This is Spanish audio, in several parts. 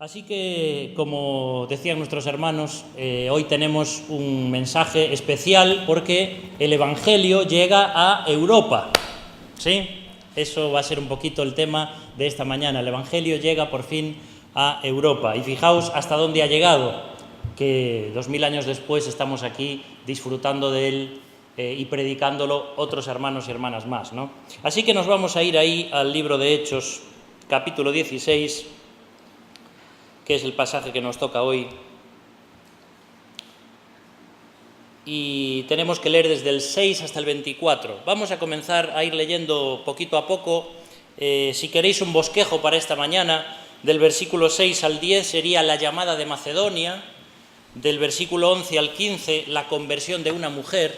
Así que, como decían nuestros hermanos, hoy tenemos un mensaje especial porque el Evangelio llega a Europa, ¿sí? Eso va a ser un poquito el tema de esta mañana. El Evangelio llega por fin a Europa. Y fijaos hasta dónde ha llegado, que 2000 años después estamos aquí disfrutando de él y predicándolo otros hermanos y hermanas más, ¿no? Así que nos vamos a ir ahí al libro de Hechos, capítulo 16, que es el pasaje que nos toca hoy. Y tenemos que leer desde el 6 hasta el 24. Vamos a comenzar a ir leyendo poquito a poco. Si queréis un bosquejo para esta mañana, del versículo 6 al 10 sería la llamada de Macedonia, del versículo 11 al 15 la conversión de una mujer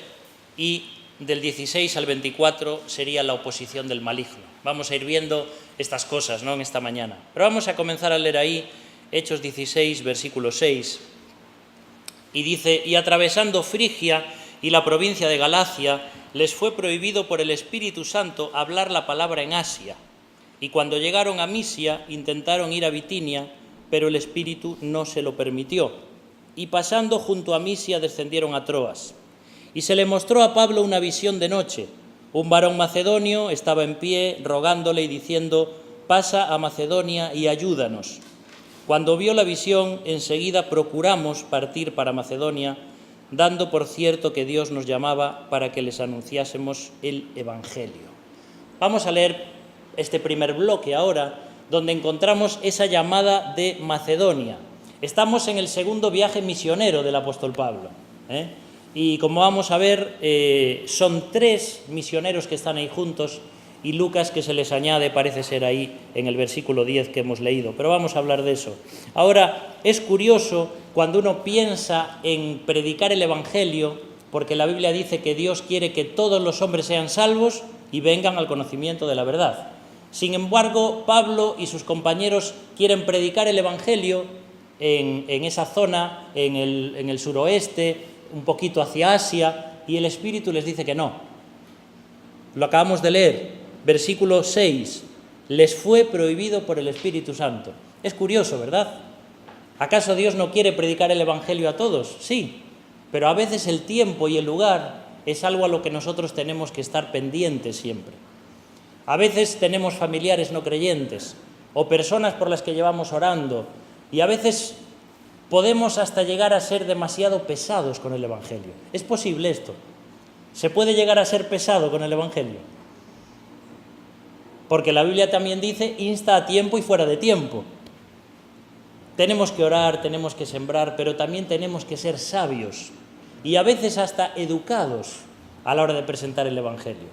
y del 16 al 24 sería la oposición del maligno. Vamos a ir viendo estas cosas, ¿no?, en esta mañana. Pero vamos a comenzar a leer ahí Hechos 16, versículo 6. Y dice: y atravesando Frigia y la provincia de Galacia, les fue prohibido por el Espíritu Santo hablar la palabra en Asia. Y cuando llegaron a Misia, intentaron ir a Bitinia, pero el Espíritu no se lo permitió. Y pasando junto a Misia, descendieron a Troas. Y se le mostró a Pablo una visión de noche. Un varón macedonio estaba en pie, rogándole y diciendo: pasa a Macedonia y ayúdanos. Cuando vio la visión, enseguida procuramos partir para Macedonia, dando por cierto que Dios nos llamaba para que les anunciásemos el Evangelio. Vamos a leer este primer bloque ahora, donde encontramos esa llamada de Macedonia. Estamos en el segundo viaje misionero del apóstol Pablo, Y como vamos a ver, son 3 misioneros que están ahí juntos, y Lucas, que se les añade, parece ser ahí en el versículo 10 que hemos leído. Pero vamos a hablar de eso. Ahora, es curioso cuando uno piensa en predicar el Evangelio, porque la Biblia dice que Dios quiere que todos los hombres sean salvos y vengan al conocimiento de la verdad. Sin embargo, Pablo y sus compañeros quieren predicar el Evangelio en esa zona, en el suroeste, un poquito hacia Asia, y el Espíritu les dice que no. Lo acabamos de leer. Versículo 6, les fue prohibido por el Espíritu Santo. Es curioso, ¿verdad? ¿Acaso Dios no quiere predicar el Evangelio a todos? Sí, pero a veces el tiempo y el lugar es algo a lo que nosotros tenemos que estar pendientes siempre. A veces tenemos familiares no creyentes o personas por las que llevamos orando, y a veces podemos hasta llegar a ser demasiado pesados con el Evangelio. ¿Es posible esto? ¿Se puede llegar a ser pesado con el Evangelio? Porque la Biblia también dice: insta a tiempo y fuera de tiempo. Tenemos que orar, tenemos que sembrar, pero también tenemos que ser sabios y a veces hasta educados a la hora de presentar el Evangelio.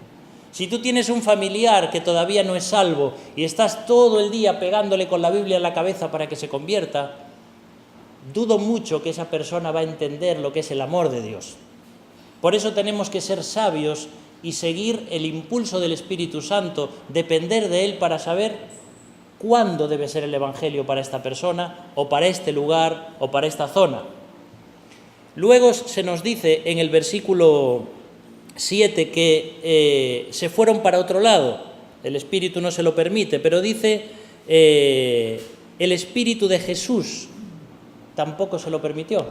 Si tú tienes un familiar que todavía no es salvo y estás todo el día pegándole con la Biblia en la cabeza para que se convierta, dudo mucho que esa persona va a entender lo que es el amor de Dios. Por eso tenemos que ser sabios y seguir el impulso del Espíritu Santo, depender de él para saber cuándo debe ser el Evangelio para esta persona, o para este lugar, o para esta zona. Luego se nos dice en el versículo 7 que se fueron para otro lado. El Espíritu no se lo permite, pero dice el Espíritu de Jesús tampoco se lo permitió.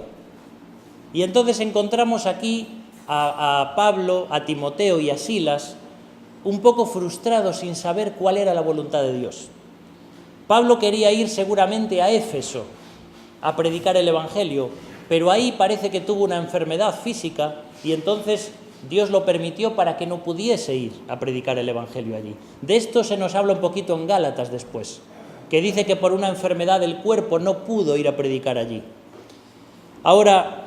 Y entonces encontramos aquí a Pablo, a Timoteo y a Silas un poco frustrados sin saber cuál era la voluntad de Dios. Pablo quería ir seguramente a Éfeso a predicar el Evangelio, pero ahí parece que tuvo una enfermedad física y entonces Dios lo permitió para que no pudiese ir a predicar el Evangelio allí. De esto se nos habla un poquito en Gálatas después, que dice que por una enfermedad del cuerpo no pudo ir a predicar allí. Ahora,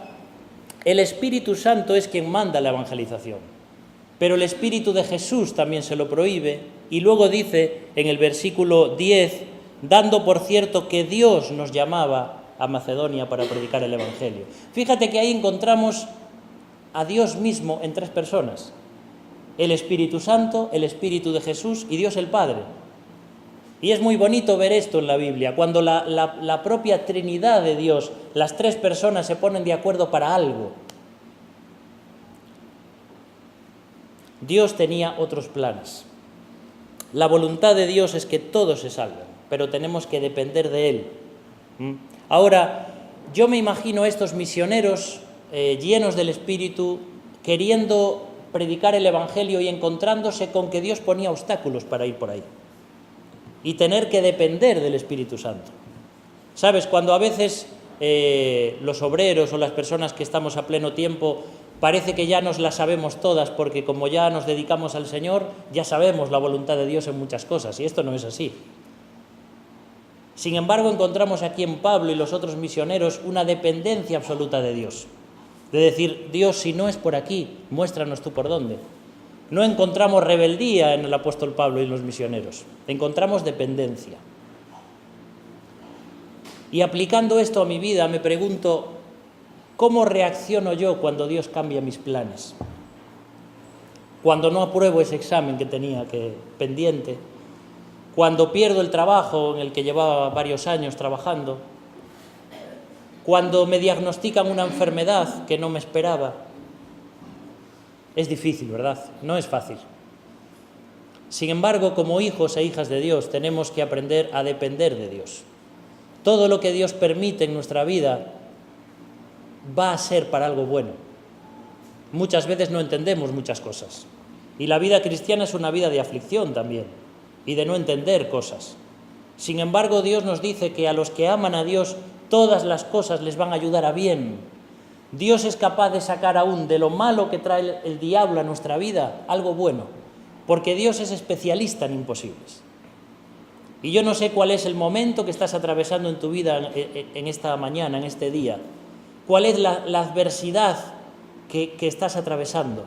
el Espíritu Santo es quien manda la evangelización, pero el Espíritu de Jesús también se lo prohíbe, y luego dice en el versículo 10, dando por cierto que Dios nos llamaba a Macedonia para predicar el Evangelio. Fíjate que ahí encontramos a Dios mismo en 3 personas: el Espíritu Santo, el Espíritu de Jesús y Dios el Padre. Y es muy bonito ver esto en la Biblia, cuando la propia Trinidad de Dios, las 3 personas se ponen de acuerdo para algo. Dios tenía otros planes. La voluntad de Dios es que todos se salven, pero tenemos que depender de Él. Ahora, yo me imagino a estos misioneros llenos del Espíritu, queriendo predicar el Evangelio y encontrándose con que Dios ponía obstáculos para ir por ahí. Y tener que depender del Espíritu Santo. ¿Sabes? Cuando a veces los obreros o las personas que estamos a pleno tiempo parece que ya nos las sabemos todas porque como ya nos dedicamos al Señor, ya sabemos la voluntad de Dios en muchas cosas, y esto no es así. Sin embargo, encontramos aquí en Pablo y los otros misioneros una dependencia absoluta de Dios. De decir, Dios, si no es por aquí, muéstranos tú por dónde. No encontramos rebeldía en el apóstol Pablo y los misioneros, encontramos dependencia. Y aplicando esto a mi vida, me pregunto, ¿cómo reacciono yo cuando Dios cambia mis planes? Cuando no apruebo ese examen que tenía pendiente, cuando pierdo el trabajo en el que llevaba varios años trabajando, cuando me diagnostican una enfermedad que no me esperaba. Es difícil, ¿verdad? No es fácil. Sin embargo, como hijos e hijas de Dios, tenemos que aprender a depender de Dios. Todo lo que Dios permite en nuestra vida va a ser para algo bueno. Muchas veces no entendemos muchas cosas. Y la vida cristiana es una vida de aflicción también, y de no entender cosas. Sin embargo, Dios nos dice que a los que aman a Dios, todas las cosas les van a ayudar a bien. Dios es capaz de sacar aún de lo malo que trae el diablo a nuestra vida algo bueno, porque Dios es especialista en imposibles. Y yo no sé cuál es el momento que estás atravesando en tu vida en esta mañana, en este día. Cuál es la adversidad que estás atravesando.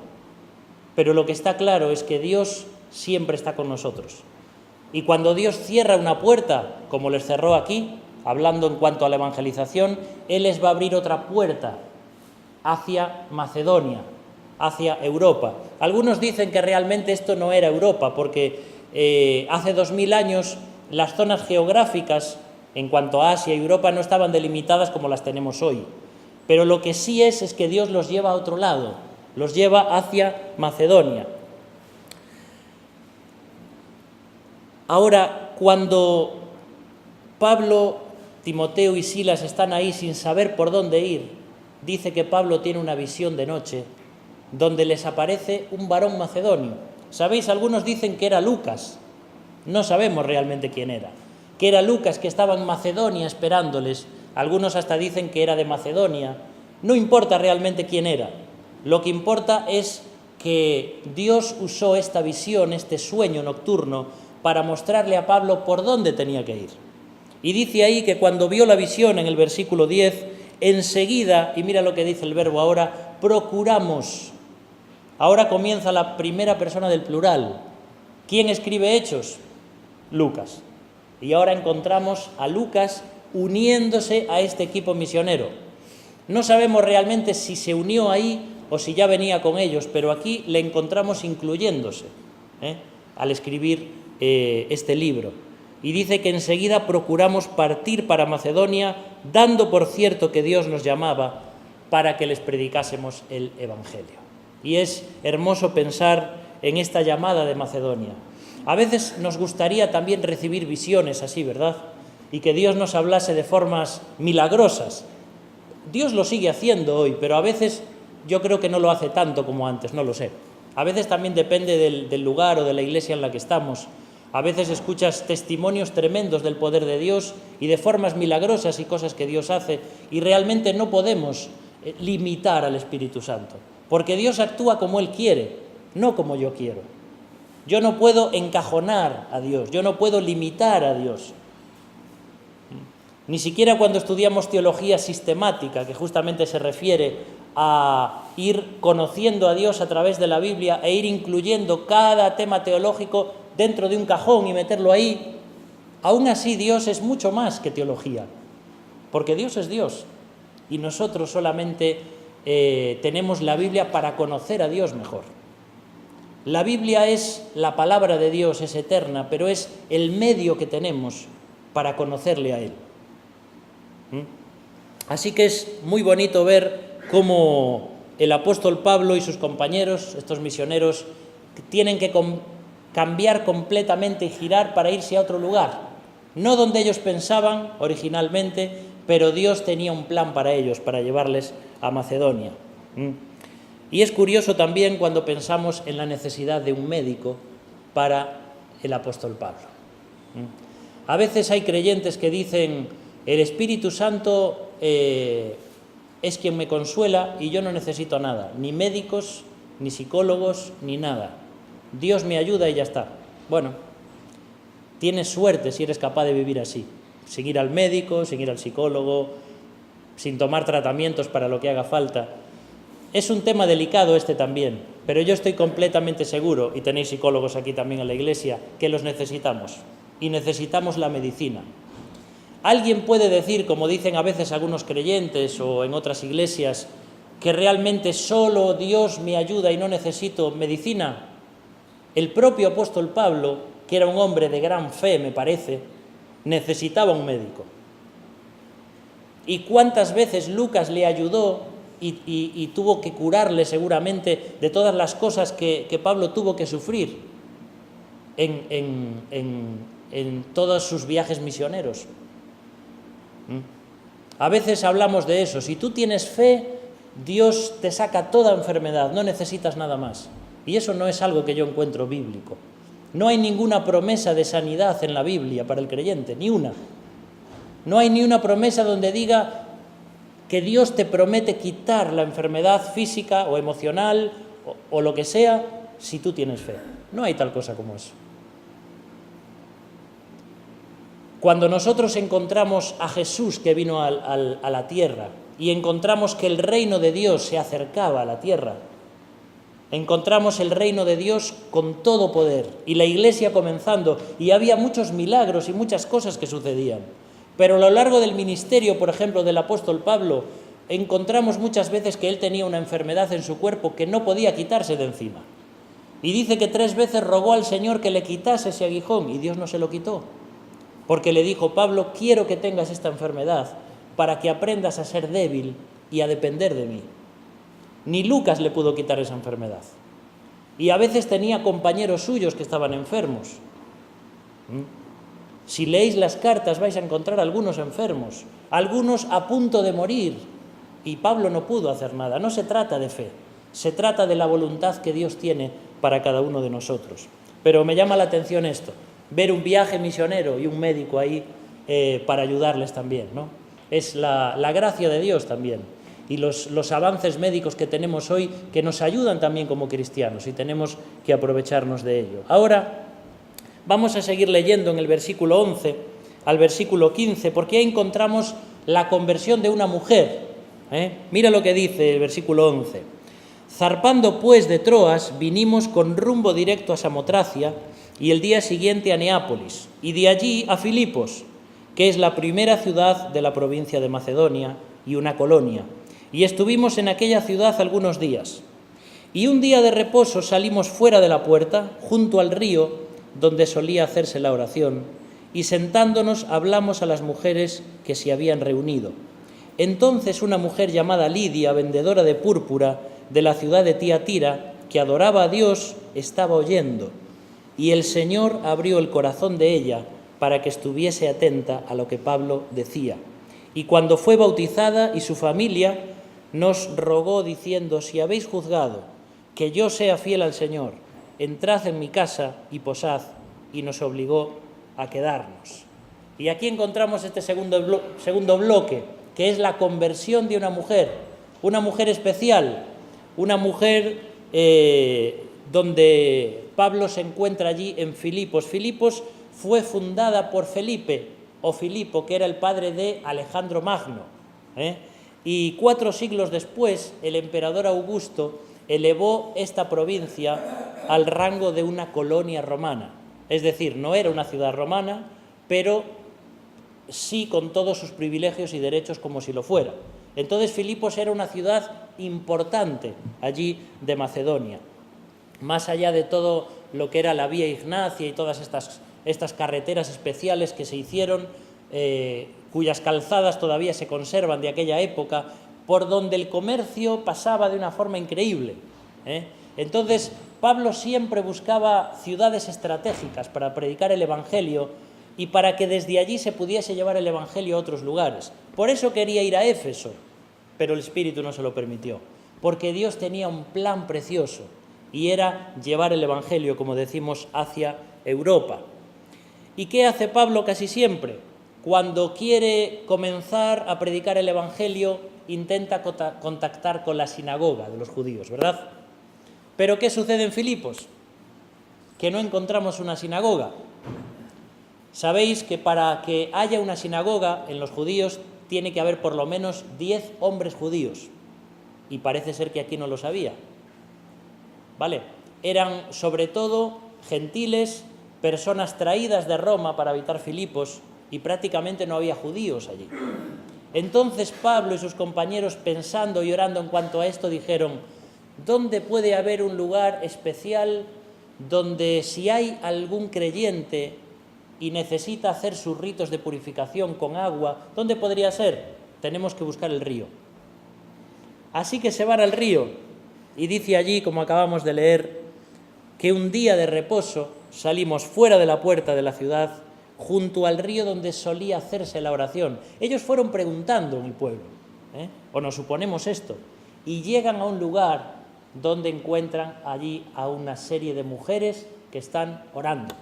Pero lo que está claro es que Dios siempre está con nosotros. Y cuando Dios cierra una puerta, como les cerró aquí, hablando en cuanto a la evangelización, Él les va a abrir otra puerta hacia Macedonia, hacia Europa. Algunos dicen que realmente esto no era Europa, porque hace 2000 años las zonas geográficas en cuanto a Asia y Europa no estaban delimitadas como las tenemos hoy. Pero lo que sí es que Dios los lleva a otro lado, los lleva hacia Macedonia. Ahora, cuando Pablo, Timoteo y Silas están ahí sin saber por dónde ir, dice que Pablo tiene una visión de noche donde les aparece un varón macedonio. ¿Sabéis? Algunos dicen que era Lucas. No sabemos realmente quién era. Que era Lucas, que estaba en Macedonia esperándoles. Algunos hasta dicen que era de Macedonia. No importa realmente quién era. Lo que importa es que Dios usó esta visión, este sueño nocturno, para mostrarle a Pablo por dónde tenía que ir. Y dice ahí que cuando vio la visión en el versículo 10, enseguida, y mira lo que dice el verbo ahora, procuramos. Ahora comienza la primera persona del plural. ¿Quién escribe Hechos? Lucas. Y ahora encontramos a Lucas uniéndose a este equipo misionero. No sabemos realmente si se unió ahí o si ya venía con ellos, pero aquí le encontramos incluyéndose al escribir este libro. Y dice que enseguida procuramos partir para Macedonia, dando por cierto que Dios nos llamaba para que les predicásemos el Evangelio. Y es hermoso pensar en esta llamada de Macedonia. A veces nos gustaría también recibir visiones así, ¿verdad? Y que Dios nos hablase de formas milagrosas. Dios lo sigue haciendo hoy, pero a veces yo creo que no lo hace tanto como antes, no lo sé. A veces también depende del lugar o de la iglesia en la que estamos. A veces escuchas testimonios tremendos del poder de Dios y de formas milagrosas y cosas que Dios hace, y realmente no podemos limitar al Espíritu Santo, porque Dios actúa como Él quiere, no como yo quiero. Yo no puedo encajonar a Dios, yo no puedo limitar a Dios. Ni siquiera cuando estudiamos teología sistemática, que justamente se refiere a ir conociendo a Dios a través de la Biblia e ir incluyendo cada tema teológico dentro de un cajón y meterlo ahí, aún así Dios es mucho más que teología, porque Dios es Dios y nosotros solamente tenemos la Biblia para conocer a Dios mejor. La Biblia es la palabra de Dios, es eterna, pero es el medio que tenemos para conocerle a Él. Así que es muy bonito ver cómo el apóstol Pablo y sus compañeros, estos misioneros, tienen que cambiar completamente y girar para irse a otro lugar. No donde ellos pensaban originalmente, pero Dios tenía un plan para ellos, para llevarles a Macedonia. Y es curioso también cuando pensamos en la necesidad de un médico para el apóstol Pablo. A veces hay creyentes que dicen: el Espíritu Santo es quien me consuela y yo no necesito nada, ni médicos, ni psicólogos, ni nada. Dios me ayuda y ya está. Bueno, tienes suerte si eres capaz de vivir así, sin ir al médico, sin ir al psicólogo, sin tomar tratamientos para lo que haga falta. Es un tema delicado este también, pero yo estoy completamente seguro, y tenéis psicólogos aquí también en la iglesia, que los necesitamos, y necesitamos la medicina. Alguien puede decir, como dicen a veces algunos creyentes o en otras iglesias, que realmente solo Dios me ayuda y no necesito medicina. El propio apóstol Pablo, que era un hombre de gran fe, me parece, necesitaba un médico. ¿Y cuántas veces Lucas le ayudó y tuvo que curarle seguramente de todas las cosas que Pablo tuvo que sufrir en todos sus viajes misioneros? A veces hablamos de eso. Si tú tienes fe, Dios te saca toda enfermedad, no necesitas nada más. Y eso no es algo que yo encuentro bíblico. No hay ninguna promesa de sanidad en la Biblia para el creyente, ni una. No hay ni una promesa donde diga que Dios te promete quitar la enfermedad física o emocional o lo que sea si tú tienes fe. No hay tal cosa como eso. Cuando nosotros encontramos a Jesús que vino a la tierra y encontramos que el reino de Dios se acercaba a la tierra, encontramos el reino de Dios con todo poder y la iglesia comenzando, y había muchos milagros y muchas cosas que sucedían. Pero a lo largo del ministerio, por ejemplo, del apóstol Pablo, encontramos muchas veces que él tenía una enfermedad en su cuerpo que no podía quitarse de encima. Y dice que 3 veces rogó al Señor que le quitase ese aguijón y Dios no se lo quitó. Porque le dijo: Pablo, quiero que tengas esta enfermedad para que aprendas a ser débil y a depender de mí. Ni Lucas le pudo quitar esa enfermedad. Y a veces tenía compañeros suyos que estaban enfermos. Si leéis las cartas vais a encontrar algunos enfermos, algunos a punto de morir, y Pablo no pudo hacer nada. No se trata de fe, se trata de la voluntad que Dios tiene para cada uno de nosotros. Pero me llama la atención esto, ver un viaje misionero y un médico ahí para ayudarles también, ¿no? Es la gracia de Dios también, y los avances médicos que tenemos hoy que nos ayudan también como cristianos, y tenemos que aprovecharnos de ello. Ahora vamos a seguir leyendo en el versículo 11 al versículo 15, porque ahí encontramos la conversión de una mujer. Mira lo que dice el versículo 11. Zarpando pues de Troas, vinimos con rumbo directo a Samotracia, y el día siguiente a Neápolis, y de allí a Filipos, que es la primera ciudad de la provincia de Macedonia y una colonia. Y estuvimos en aquella ciudad algunos días. Y un día de reposo salimos fuera de la puerta, junto al río, donde solía hacerse la oración, y sentándonos hablamos a las mujeres que se habían reunido. Entonces una mujer llamada Lidia, vendedora de púrpura de la ciudad de Tiatira, que adoraba a Dios, estaba oyendo, y el Señor abrió el corazón de ella para que estuviese atenta a lo que Pablo decía. Y cuando fue bautizada y su familia, nos rogó diciendo: si habéis juzgado que yo sea fiel al Señor, entrad en mi casa y posad, y nos obligó a quedarnos. Y aquí encontramos este segundo bloque, que es la conversión de una mujer especial, una mujer donde Pablo se encuentra allí en Filipos. Filipos fue fundada por Felipe, o Filipo, que era el padre de Alejandro Magno, y 4 siglos después el emperador Augusto elevó esta provincia al rango de una colonia romana. Es decir, no era una ciudad romana, pero sí con todos sus privilegios y derechos como si lo fuera. Entonces Filipos era una ciudad importante allí de Macedonia. Más allá de todo lo que era la Vía Ignacia y todas estas carreteras especiales que se hicieron, cuyas calzadas todavía se conservan de aquella época, por donde el comercio pasaba de una forma increíble. Entonces Pablo siempre buscaba ciudades estratégicas para predicar el Evangelio, y para que desde allí se pudiese llevar el Evangelio a otros lugares. Por eso quería ir a Éfeso, pero el Espíritu no se lo permitió, porque Dios tenía un plan precioso y era llevar el Evangelio, como decimos, hacia Europa. ¿Y qué hace Pablo casi siempre? Cuando quiere comenzar a predicar el Evangelio, intenta contactar con la sinagoga de los judíos, ¿verdad? ¿Pero qué sucede en Filipos? Que no encontramos una sinagoga. Sabéis que para que haya una sinagoga en los judíos tiene que haber por lo menos 10 hombres judíos. Y parece ser que aquí no los había. ¿Vale? Eran sobre todo gentiles, personas traídas de Roma para habitar Filipos, y prácticamente no había judíos allí. Entonces Pablo y sus compañeros, pensando y orando en cuanto a esto, dijeron: ¿dónde puede haber un lugar especial donde, si hay algún creyente y necesita hacer sus ritos de purificación con agua, ¿dónde podría ser? Tenemos que buscar el río. Así que se van al río, y dice allí, como acabamos de leer, que un día de reposo salimos fuera de la puerta de la ciudad, junto al río donde solía hacerse la oración. Ellos fueron preguntando en el pueblo, o nos suponemos esto, y llegan a un lugar donde encuentran allí a una serie de mujeres que están orando.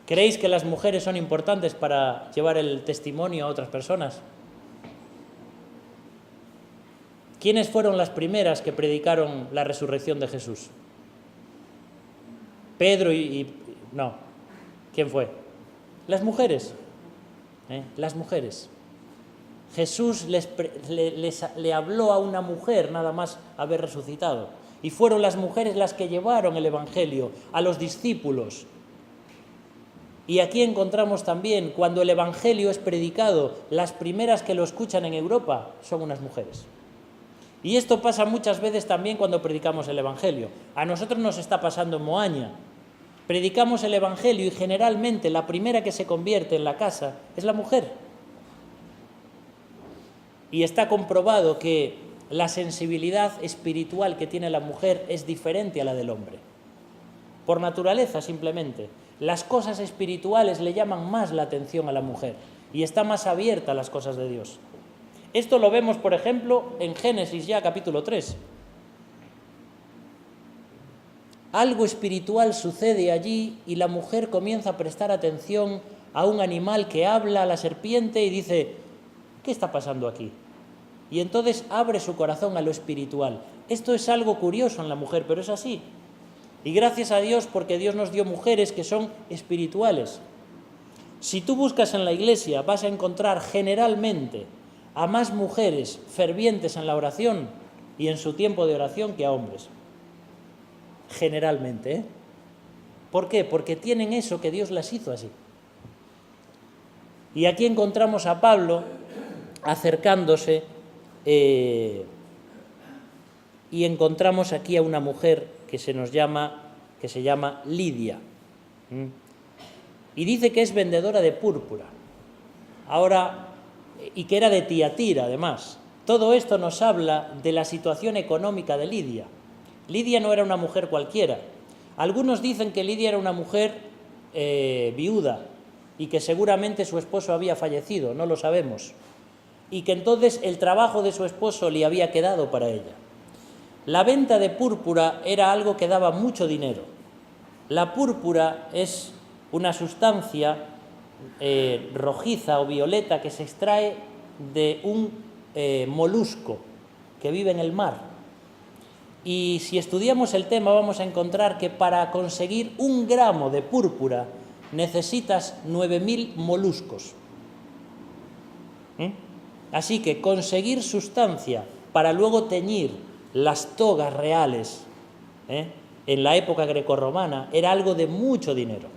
¿Creéis que las mujeres son importantes para llevar el testimonio a otras personas? ¿Quiénes fueron las primeras que predicaron la resurrección de Jesús? Pedro no. ¿Quién fue? Las mujeres. Las mujeres. Jesús le habló a una mujer nada más haber resucitado. Y fueron las mujeres las que llevaron el Evangelio a los discípulos. Y aquí encontramos también, cuando el Evangelio es predicado, las primeras que lo escuchan en Europa son unas mujeres. Y esto pasa muchas veces también cuando predicamos el Evangelio. A nosotros nos está pasando en Moaña. Predicamos el Evangelio y generalmente la primera que se convierte en la casa es la mujer. Y está comprobado que la sensibilidad espiritual que tiene la mujer es diferente a la del hombre. Por naturaleza, simplemente. Las cosas espirituales le llaman más la atención a la mujer y está más abierta a las cosas de Dios. Esto lo vemos, por ejemplo, en Génesis ya, capítulo 3. Algo espiritual sucede allí y la mujer comienza a prestar atención a un animal que habla, a la serpiente, y dice: ¿qué está pasando aquí? Y entonces abre su corazón a lo espiritual. Esto es algo curioso en la mujer, pero es así. Y gracias a Dios, porque Dios nos dio mujeres que son espirituales. Si tú buscas en la iglesia, vas a encontrar generalmente a más mujeres fervientes en la oración y en su tiempo de oración que a hombres. Generalmente, ¿Por qué? Porque tienen eso que Dios las hizo así. Y aquí encontramos a Pablo acercándose y encontramos aquí a una mujer que se llama Lidia. Y dice que es vendedora de púrpura. Ahora, y que era de Tiatira, además. Todo esto nos habla de la situación económica de Lidia. Lidia no era una mujer cualquiera. Algunos dicen que Lidia era una mujer viuda y que seguramente su esposo había fallecido, no lo sabemos. Y que entonces el trabajo de su esposo le había quedado para ella. La venta de púrpura era algo que daba mucho dinero. La púrpura es una sustancia rojiza o violeta que se extrae de un molusco que vive en el mar. Y si estudiamos el tema vamos a encontrar que para conseguir 1 gramo de púrpura necesitas 9.000 moluscos. Así que conseguir sustancia para luego teñir las togas reales en la época grecorromana era algo de mucho dinero.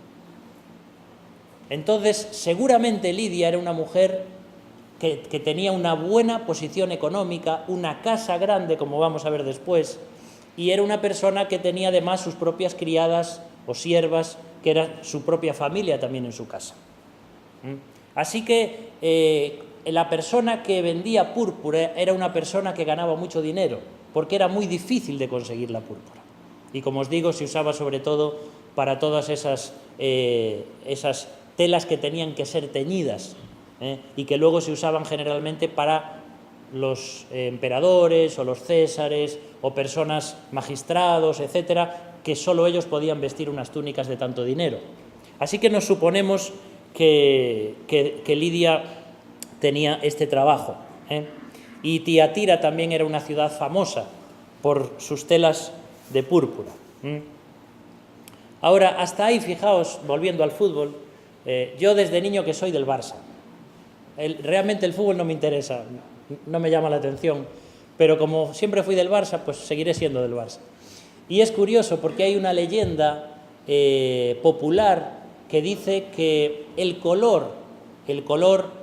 Entonces, seguramente Lidia era una mujer que tenía una buena posición económica, una casa grande, como vamos a ver después, y era una persona que tenía además sus propias criadas o siervas, que era su propia familia también en su casa. Así que la persona que vendía púrpura era una persona que ganaba mucho dinero, porque era muy difícil de conseguir la púrpura. Y como os digo, se usaba sobre todo para todas esas telas que tenían que ser teñidas, y que luego se usaban generalmente para los emperadores o los césares o personas magistrados, etcétera, que solo ellos podían vestir unas túnicas de tanto dinero. Así que nos suponemos que Lidia tenía este trabajo, Y Tiatira también era una ciudad famosa por sus telas de púrpura. Ahora, hasta ahí, fijaos, volviendo al fútbol, yo desde niño que soy del Barça. Realmente el fútbol no me interesa, no me llama la atención, pero como siempre fui del Barça, pues seguiré siendo del Barça. Y es curioso porque hay una leyenda popular que dice que el color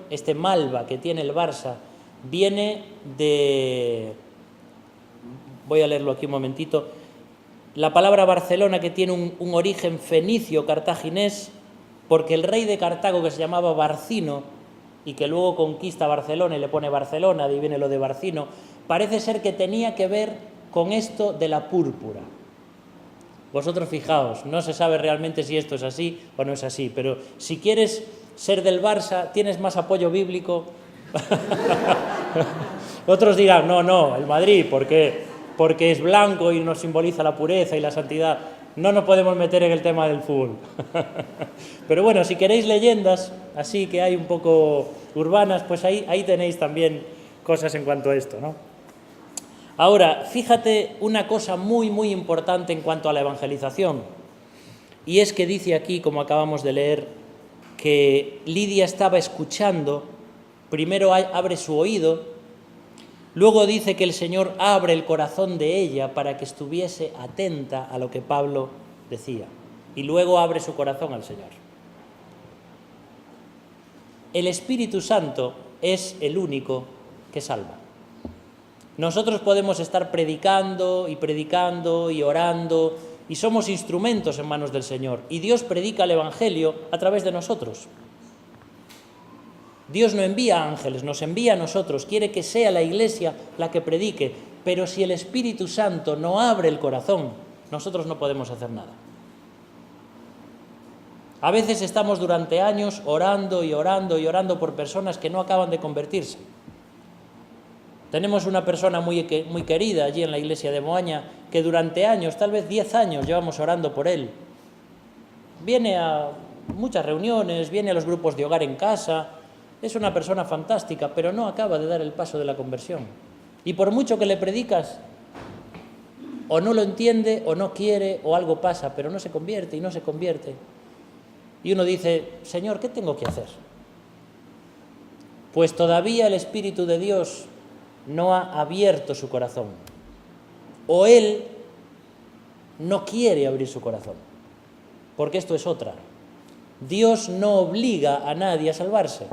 este malva que tiene el Barça viene de... Voy a leerlo aquí un momentito. La palabra Barcelona, que tiene un origen fenicio cartaginés, porque el rey de Cartago, que se llamaba Barcino, y que luego conquista Barcelona y le pone Barcelona, de ahí viene lo de Barcino, parece ser que tenía que ver con esto de la púrpura. Vosotros fijaos, no se sabe realmente si esto es así o no es así, pero si quieres ser del Barça, tienes más apoyo bíblico. Otros dirán, no, el Madrid, porque es blanco y nos simboliza la pureza y la santidad. No nos podemos meter en el tema del fútbol. Pero bueno, si queréis leyendas, así que hay un poco urbanas, pues ahí tenéis también cosas en cuanto a esto, ¿no? Ahora, fíjate una cosa muy, muy importante en cuanto a la evangelización, y es que dice aquí, como acabamos de leer, que Lidia estaba escuchando, primero abre su oído, luego dice que el Señor abre el corazón de ella para que estuviese atenta a lo que Pablo decía, y luego abre su corazón al Señor. El Espíritu Santo es el único que salva. Nosotros podemos estar predicando y orando, y somos instrumentos en manos del Señor, y Dios predica el Evangelio a través de nosotros. Dios no envía ángeles, nos envía a nosotros, quiere que sea la Iglesia la que predique, pero si el Espíritu Santo no abre el corazón, nosotros no podemos hacer nada. A veces estamos durante años orando por personas que no acaban de convertirse. Tenemos una persona muy querida allí en la iglesia de Moaña, que durante años, tal vez 10 años, llevamos orando por él. Viene a muchas reuniones, viene a los grupos de hogar en casa, es una persona fantástica, pero no acaba de dar el paso de la conversión. Y por mucho que le predicas, o no lo entiende, o no quiere, o algo pasa, pero no se convierte y no se convierte. Y uno dice, Señor, ¿qué tengo que hacer? Pues todavía el Espíritu de Dios no ha abierto su corazón, o Él no quiere abrir su corazón, porque esto es otra. Dios no obliga a nadie a salvarse.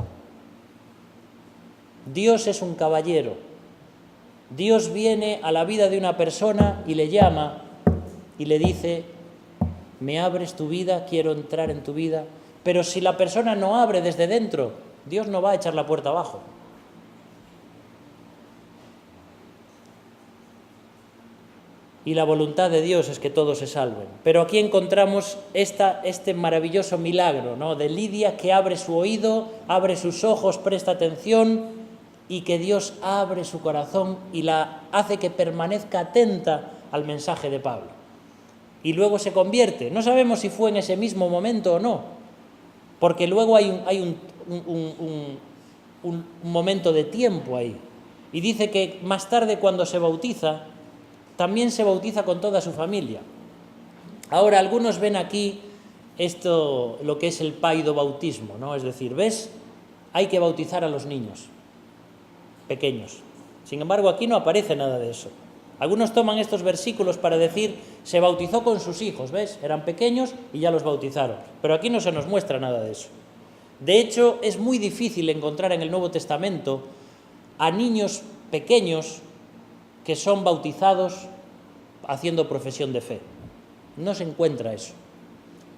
Dios es un caballero. Dios viene a la vida de una persona y le llama y le dice, me abres tu vida, quiero entrar en tu vida. Pero si la persona no abre desde dentro, Dios no va a echar la puerta abajo. Y la voluntad de Dios es que todos se salven. Pero aquí encontramos este maravilloso milagro, ¿no?, de Lidia, que abre su oído, abre sus ojos, presta atención, y que Dios abre su corazón y la hace que permanezca atenta al mensaje de Pablo. Y luego se convierte. No sabemos si fue en ese mismo momento o no, porque luego hay un momento de tiempo ahí. Y dice que más tarde, cuando se bautiza, también se bautiza con toda su familia. Ahora, algunos ven aquí esto, lo que es el paidobautismo, ¿no? Es decir, ¿ves? Hay que bautizar a los niños pequeños. Sin embargo, aquí no aparece nada de eso. Algunos toman estos versículos para decir, se bautizó con sus hijos, ¿ves? Eran pequeños y ya los bautizaron. Pero aquí no se nos muestra nada de eso. De hecho, es muy difícil encontrar en el Nuevo Testamento a niños pequeños que son bautizados haciendo profesión de fe. No se encuentra eso.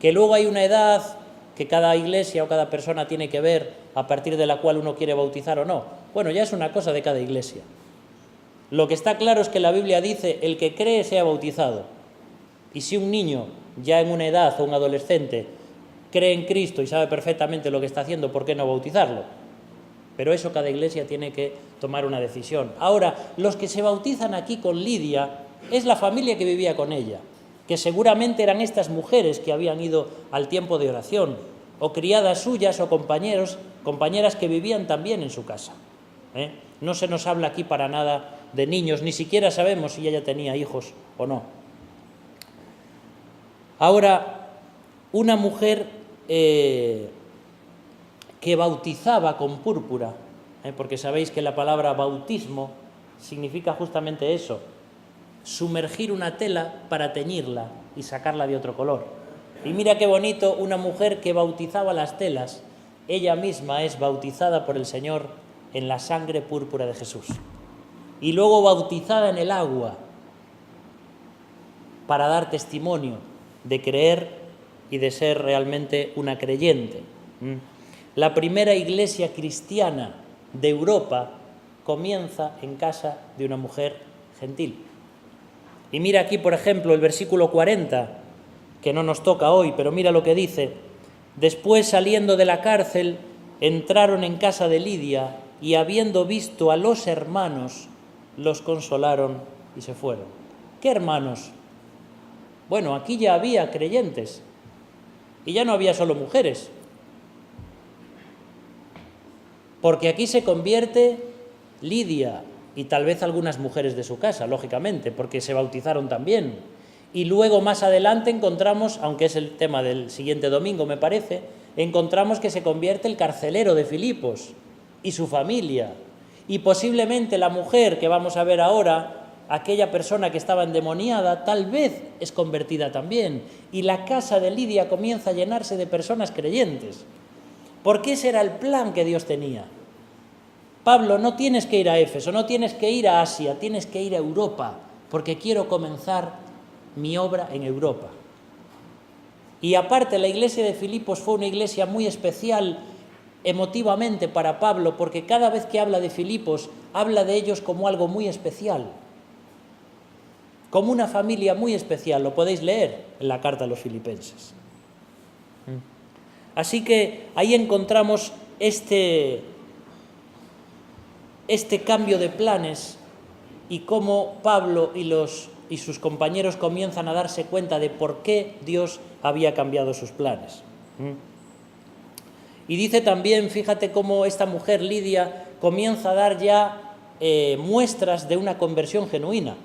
Que luego hay una edad que cada iglesia o cada persona tiene que ver a partir de la cual uno quiere bautizar o no. Bueno, ya es una cosa de cada iglesia. Lo que está claro es que la Biblia dice, el que cree sea bautizado. Y si un niño ya en una edad o un adolescente cree en Cristo y sabe perfectamente lo que está haciendo, ¿por qué no bautizarlo? Pero eso cada iglesia tiene que tomar una decisión. Ahora, los que se bautizan aquí con Lidia es la familia que vivía con ella, que seguramente eran estas mujeres que habían ido al tiempo de oración, o criadas suyas o compañeras que vivían también en su casa. No se nos habla aquí para nada de niños, ni siquiera sabemos si ella tenía hijos o no. Ahora, una mujer que bautizaba con púrpura, porque sabéis que la palabra bautismo significa justamente eso, sumergir una tela para teñirla y sacarla de otro color. Y mira qué bonito, una mujer que bautizaba las telas, ella misma es bautizada por el Señor en la sangre púrpura de Jesús. Y luego bautizada en el agua para dar testimonio de creer y de ser realmente una creyente. La primera iglesia cristiana de Europa comienza en casa de una mujer gentil. Y mira aquí, por ejemplo, el versículo 40, que no nos toca hoy, pero mira lo que dice. Después, saliendo de la cárcel, entraron en casa de Lidia y, habiendo visto a los hermanos, los consolaron y se fueron. ¿Qué hermanos? Bueno, aquí ya había creyentes y ya no había solo mujeres, porque aquí se convierte Lidia y tal vez algunas mujeres de su casa, lógicamente, porque se bautizaron también. Y luego más adelante encontramos, aunque es el tema del siguiente domingo me parece, encontramos que se convierte el carcelero de Filipos y su familia. Y posiblemente la mujer que vamos a ver ahora, aquella persona que estaba endemoniada, tal vez es convertida también. Y la casa de Lidia comienza a llenarse de personas creyentes. Porque ese era el plan que Dios tenía. Pablo, no tienes que ir a Éfeso, no tienes que ir a Asia, tienes que ir a Europa, porque quiero comenzar mi obra en Europa. Y aparte, la iglesia de Filipos fue una iglesia muy especial emotivamente para Pablo, porque cada vez que habla de Filipos, habla de ellos como algo muy especial, como una familia muy especial. Lo podéis leer en la carta a los filipenses. Así que ahí encontramos este cambio de planes y cómo Pablo y sus compañeros comienzan a darse cuenta de por qué Dios había cambiado sus planes. Y dice también, fíjate cómo esta mujer Lidia comienza a dar ya muestras de una conversión genuina,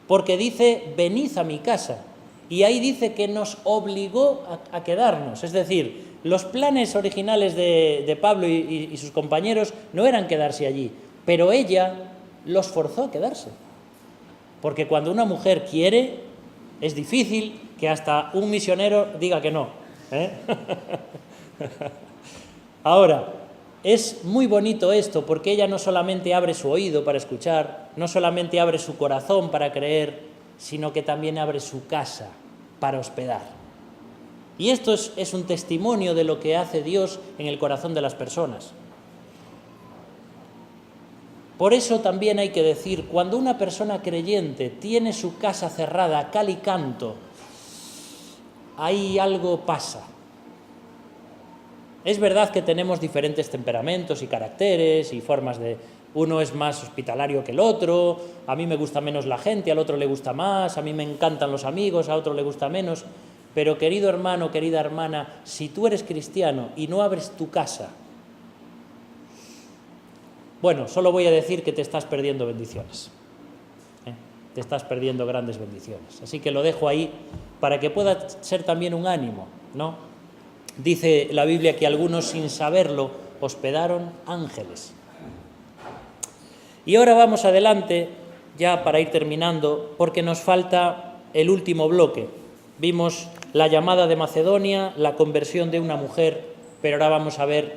porque dice, venid a mi casa, y ahí dice que nos obligó a quedarnos. Es decir, los planes originales de Pablo y sus compañeros no eran quedarse allí, pero ella los forzó a quedarse. Porque cuando una mujer quiere, es difícil que hasta un misionero diga que no. Ahora, es muy bonito esto, porque ella no solamente abre su oído para escuchar, no solamente abre su corazón para creer, sino que también abre su casa para hospedar. Y esto es un testimonio de lo que hace Dios en el corazón de las personas. Por eso también hay que decir, cuando una persona creyente tiene su casa cerrada, cal y canto, ahí algo pasa. Es verdad que tenemos diferentes temperamentos y caracteres y formas de... Uno es más hospitalario que el otro, a mí me gusta menos la gente, al otro le gusta más, a mí me encantan los amigos, a otro le gusta menos. Pero querido hermano, querida hermana, si tú eres cristiano y no abres tu casa, bueno, solo voy a decir que te estás perdiendo bendiciones. Te estás perdiendo grandes bendiciones. Así que lo dejo ahí para que pueda ser también un ánimo, ¿no? Dice la Biblia que algunos sin saberlo hospedaron ángeles. Y ahora vamos adelante, ya para ir terminando, porque nos falta el último bloque. Vimos la llamada de Macedonia, la conversión de una mujer, pero ahora vamos a ver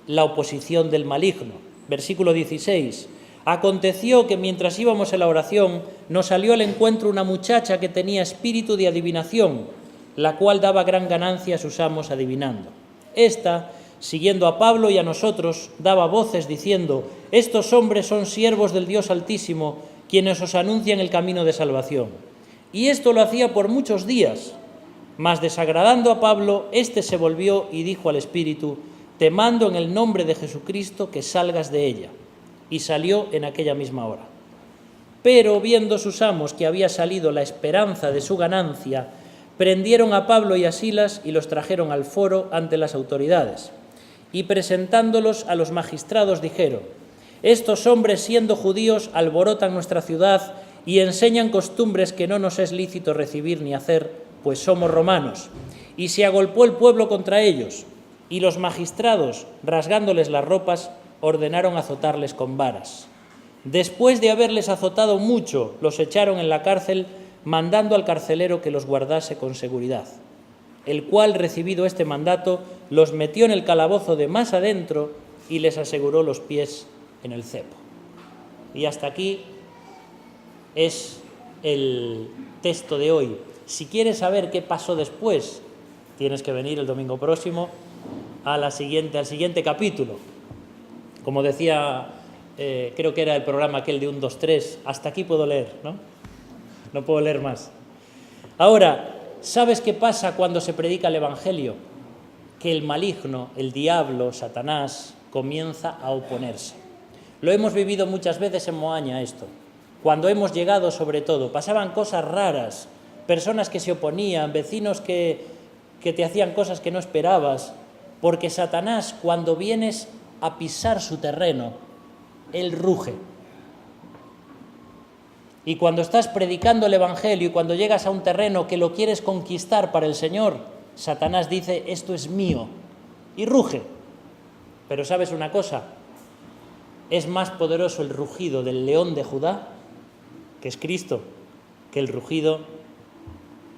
la oposición del maligno. Versículo 16. Aconteció que mientras íbamos en la oración, nos salió al encuentro una muchacha que tenía espíritu de adivinación, la cual daba gran ganancia a sus amos adivinando. Esta, siguiendo a Pablo y a nosotros, daba voces diciendo: estos hombres son siervos del Dios Altísimo, quienes os anuncian el camino de salvación. Y esto lo hacía por muchos días. Mas desagradando a Pablo, éste se volvió y dijo al espíritu: te mando en el nombre de Jesucristo que salgas de ella. Y salió en aquella misma hora. Pero viendo sus amos que había salido la esperanza de su ganancia, prendieron a Pablo y a Silas y los trajeron al foro ante las autoridades. Y presentándolos a los magistrados dijeron: estos hombres, siendo judíos, alborotan nuestra ciudad y enseñan costumbres que no nos es lícito recibir ni hacer, pues somos romanos. Y se agolpó el pueblo contra ellos, y los magistrados, rasgándoles las ropas, ordenaron azotarles con varas. Después de haberles azotado mucho, los echaron en la cárcel, mandando al carcelero que los guardase con seguridad, el cual, recibido este mandato, los metió en el calabozo de más adentro y les aseguró los pies en el cepo. Y hasta aquí es el texto de hoy. Si quieres saber qué pasó después, tienes que venir el domingo próximo al siguiente capítulo. Como decía, creo que era el programa aquel de 1, 2, 3, hasta aquí puedo leer, ¿no? No puedo leer más. Ahora, ¿sabes qué pasa cuando se predica el Evangelio? Que el maligno, el diablo, Satanás, comienza a oponerse. Lo hemos vivido muchas veces en Moaña esto. Cuando hemos llegado, sobre todo, pasaban cosas raras, personas que se oponían, vecinos que te hacían cosas que no esperabas, porque Satanás, cuando vienes a pisar su terreno, él ruge. Y cuando estás predicando el Evangelio y cuando llegas a un terreno que lo quieres conquistar para el Señor, Satanás dice: esto es mío, y ruge. Pero ¿sabes una cosa? Es más poderoso el rugido del león de Judá, que es Cristo, que el rugido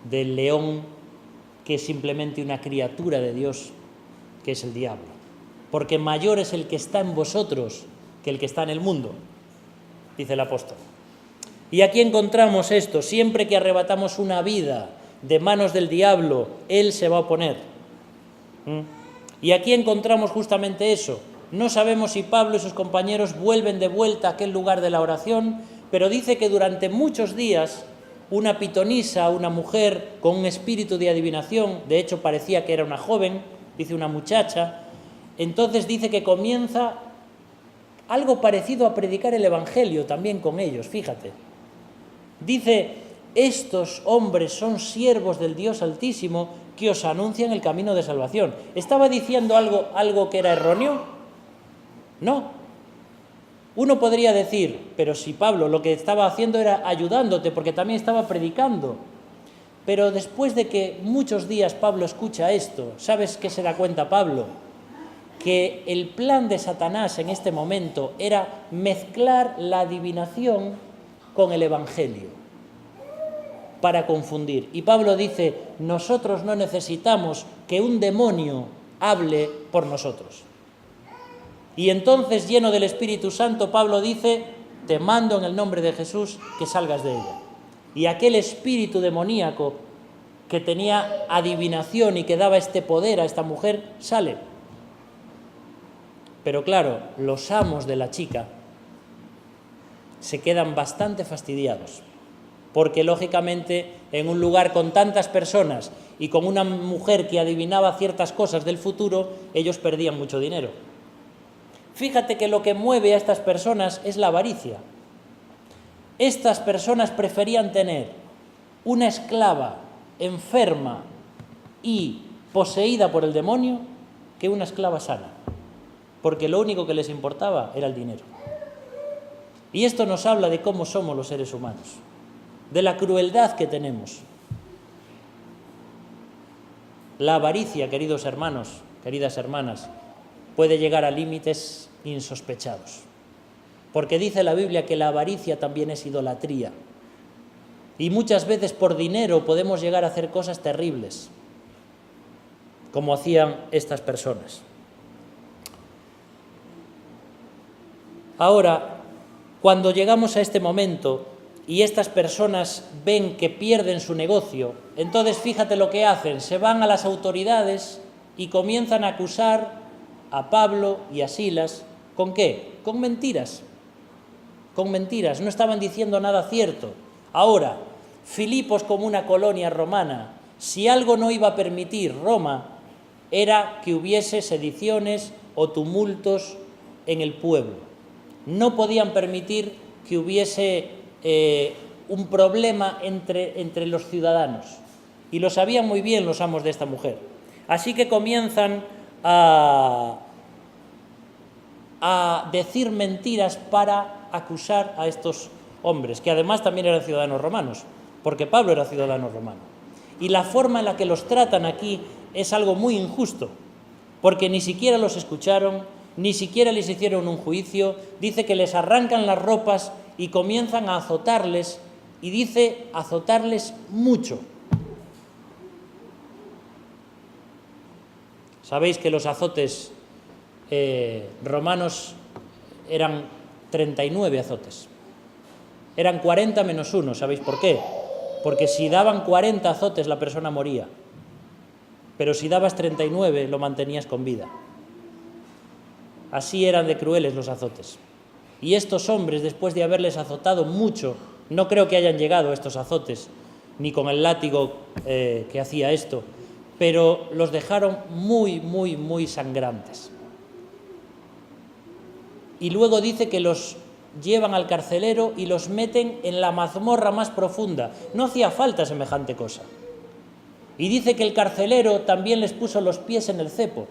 del león que es simplemente una criatura de Dios, que es el diablo. Porque mayor es el que está en vosotros que el que está en el mundo, dice el apóstol. Y aquí encontramos esto: siempre que arrebatamos una vida de manos del diablo, él se va a oponer. Y aquí encontramos justamente eso. No sabemos si Pablo y sus compañeros vuelven de vuelta a aquel lugar de la oración, pero dice que durante muchos días una pitonisa, una mujer con un espíritu de adivinación, de hecho parecía que era una joven, dice una muchacha, entonces dice que comienza algo parecido a predicar el Evangelio también con ellos, fíjate. Dice: estos hombres son siervos del Dios Altísimo que os anuncian el camino de salvación. ¿Estaba diciendo algo que era erróneo? No. Uno podría decir: pero si Pablo lo que estaba haciendo era ayudándote, porque también estaba predicando. Pero después de que muchos días Pablo escucha esto, ¿sabes qué se da cuenta Pablo? Que el plan de Satanás en este momento era mezclar la adivinación con el Evangelio para confundir. Y Pablo dice: nosotros no necesitamos que un demonio hable por nosotros. Y entonces, lleno del Espíritu Santo, Pablo dice: te mando en el nombre de Jesús que salgas de ella. Y aquel espíritu demoníaco que tenía adivinación y que daba este poder a esta mujer, sale. Pero claro, los amos de la chica se quedan bastante fastidiados, porque lógicamente en un lugar con tantas personas y con una mujer que adivinaba ciertas cosas del futuro, ellos perdían mucho dinero. Fíjate que lo que mueve a estas personas es la avaricia. Estas personas preferían tener una esclava enferma y poseída por el demonio que una esclava sana, porque lo único que les importaba era el dinero. Y esto nos habla de cómo somos los seres humanos, de la crueldad que tenemos. La avaricia, queridos hermanos, queridas hermanas, puede llegar a límites insospechados, porque dice la Biblia que la avaricia también es idolatría, y muchas veces por dinero podemos llegar a hacer cosas terribles, como hacían estas personas. Ahora, cuando llegamos a este momento y estas personas ven que pierden su negocio, entonces fíjate lo que hacen: se van a las autoridades y comienzan a acusar a Pablo y a Silas. ¿Con qué? Con mentiras. Con mentiras, no estaban diciendo nada cierto. Ahora, Filipos como una colonia romana. Si algo no iba a permitir Roma, era que hubiese sediciones o tumultos en el pueblo. No podían permitir que hubiese un problema entre los ciudadanos. Y lo sabían muy bien los amos de esta mujer. Así que comienzan a decir mentiras para acusar a estos hombres, que además también eran ciudadanos romanos, porque Pablo era ciudadano romano. Y la forma en la que los tratan aquí es algo muy injusto, porque ni siquiera los escucharon, ni siquiera les hicieron un juicio. Dice que les arrancan las ropas y comienzan a azotarles, y dice azotarles mucho. Sabéis que los azotes romanos eran 39 azotes. Eran 40 menos 1, ¿sabéis por qué? Porque si daban 40 azotes la persona moría, pero si dabas 39 lo mantenías con vida. Así eran de crueles los azotes. Y estos hombres, después de haberles azotado mucho, no creo que hayan llegado a estos azotes, ni con el látigo que hacía esto, pero los dejaron muy, muy, muy sangrantes. Y luego dice que los llevan al carcelero y los meten en la mazmorra más profunda. No hacía falta semejante cosa. Y dice que el carcelero también les puso los pies en el cepo.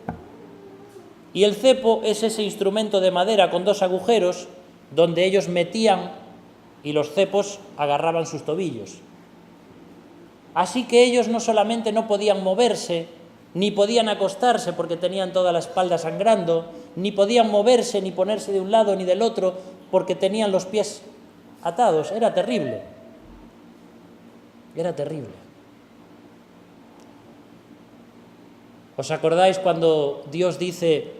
Y el cepo es ese instrumento de madera con 2 agujeros donde ellos metían y los cepos agarraban sus tobillos. Así que ellos no solamente no podían moverse, ni podían acostarse porque tenían toda la espalda sangrando, ni podían moverse ni ponerse de un lado ni del otro porque tenían los pies atados. Era terrible. Era terrible. ¿Os acordáis cuando Dios dice: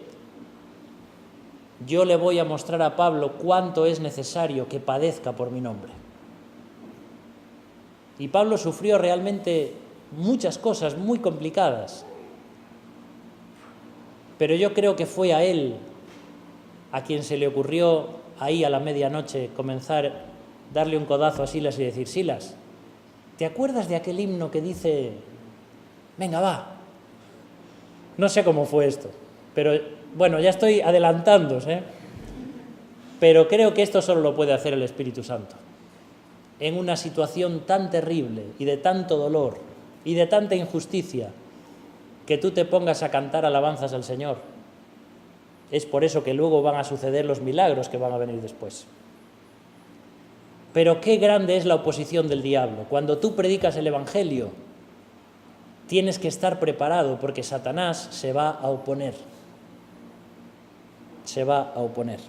yo le voy a mostrar a Pablo cuánto es necesario que padezca por mi nombre? Y Pablo sufrió realmente muchas cosas muy complicadas. Pero yo creo que fue a él a quien se le ocurrió ahí a la medianoche comenzar, darle un codazo a Silas y decir: Silas, ¿te acuerdas de aquel himno que dice, venga, va? No sé cómo fue esto, pero bueno, ya estoy adelantándose, pero creo que esto solo lo puede hacer el Espíritu Santo. En una situación tan terrible y de tanto dolor y de tanta injusticia, que tú te pongas a cantar alabanzas al Señor. Es por eso que luego van a suceder los milagros que van a venir después. Pero qué grande es la oposición del diablo. Cuando tú predicas el Evangelio, tienes que estar preparado porque Satanás se va a oponer. Se va a oponer.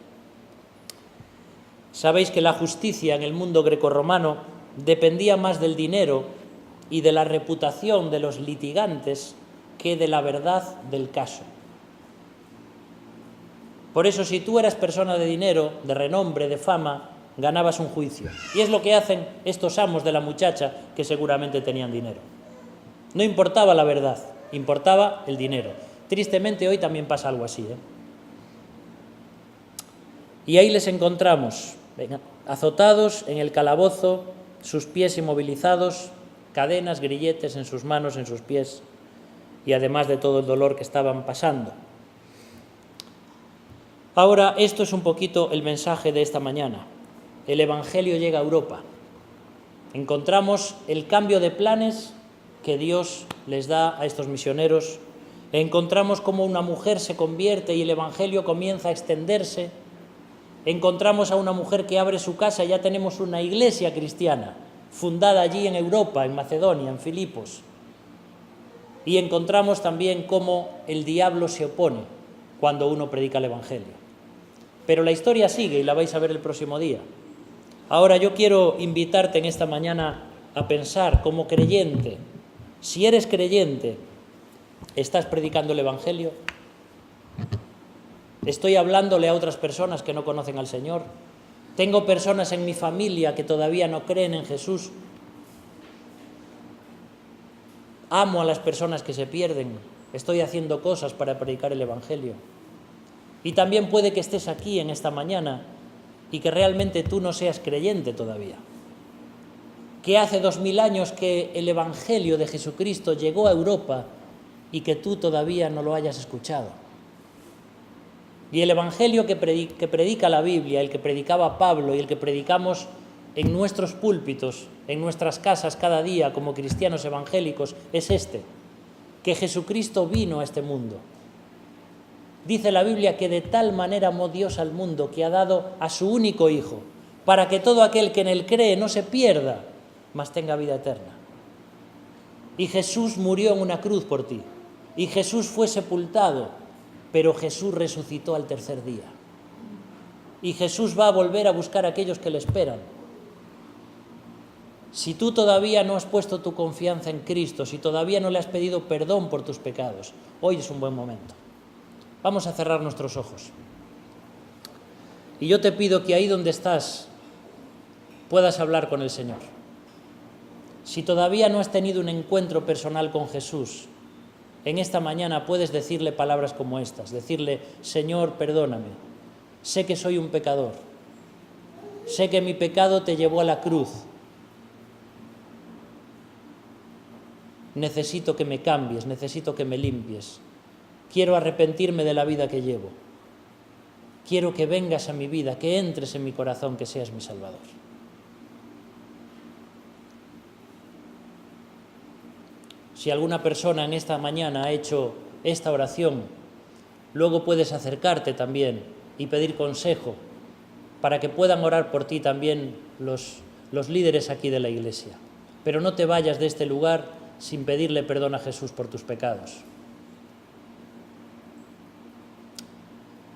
Sabéis que la justicia en el mundo grecorromano dependía más del dinero y de la reputación de los litigantes que de la verdad del caso. Por eso, si tú eras persona de dinero, de renombre, de fama, ganabas un juicio. Y es lo que hacen estos amos de la muchacha que seguramente tenían dinero. No importaba la verdad, importaba el dinero. Tristemente hoy también pasa algo así, Y ahí les encontramos, azotados en el calabozo, sus pies inmovilizados, cadenas, grilletes en sus manos, en sus pies, y además de todo el dolor que estaban pasando. Ahora, esto es un poquito el mensaje de esta mañana. El Evangelio llega a Europa. Encontramos el cambio de planes que Dios les da a estos misioneros. Encontramos cómo una mujer se convierte y el Evangelio comienza a extenderse. Encontramos a una mujer que abre su casa y ya tenemos una iglesia cristiana fundada allí en Europa, en Macedonia, en Filipos. Y encontramos también cómo el diablo se opone cuando uno predica el Evangelio. Pero la historia sigue y la vais a ver el próximo día. Ahora yo quiero invitarte en esta mañana a pensar como creyente. Si eres creyente, ¿estás predicando el Evangelio? ¿Estoy hablándole a otras personas que no conocen al Señor? ¿Tengo personas en mi familia que todavía no creen en Jesús? ¿Amo a las personas que se pierden? ¿Estoy haciendo cosas para predicar el Evangelio? Y también puede que estés aquí en esta mañana y que realmente tú no seas creyente todavía. que hace 2000 años que el Evangelio de Jesucristo llegó a Europa y que tú todavía no lo hayas escuchado. Y el Evangelio que predica la Biblia, el que predicaba Pablo y el que predicamos en nuestros púlpitos, en nuestras casas cada día como cristianos evangélicos, es este, que Jesucristo vino a este mundo. Dice la Biblia que de tal manera amó Dios al mundo que ha dado a su único Hijo, para que todo aquel que en él cree no se pierda, mas tenga vida eterna. Y Jesús murió en una cruz por ti, y Jesús fue sepultado, pero Jesús resucitó al tercer día. Y Jesús va a volver a buscar a aquellos que le esperan. Si tú todavía no has puesto tu confianza en Cristo, si todavía no le has pedido perdón por tus pecados, hoy es un buen momento. Vamos a cerrar nuestros ojos. Y yo te pido que ahí donde estás puedas hablar con el Señor. Si todavía no has tenido un encuentro personal con Jesús, en esta mañana puedes decirle palabras como estas, decirle: Señor, perdóname, sé que soy un pecador, sé que mi pecado te llevó a la cruz, necesito que me cambies, necesito que me limpies, quiero arrepentirme de la vida que llevo, quiero que vengas a mi vida, que entres en mi corazón, que seas mi Salvador. Si alguna persona en esta mañana ha hecho esta oración, luego puedes acercarte también y pedir consejo para que puedan orar por ti también los líderes aquí de la Iglesia. Pero no te vayas de este lugar sin pedirle perdón a Jesús por tus pecados.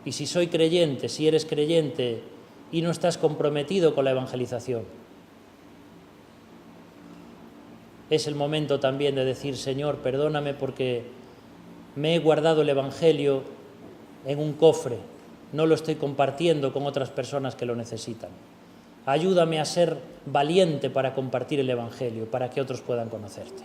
Y si soy creyente, si eres creyente y no estás comprometido con la evangelización, es el momento también de decir: Señor, perdóname porque me he guardado el Evangelio en un cofre, no lo estoy compartiendo con otras personas que lo necesitan. Ayúdame a ser valiente para compartir el Evangelio, para que otros puedan conocerte.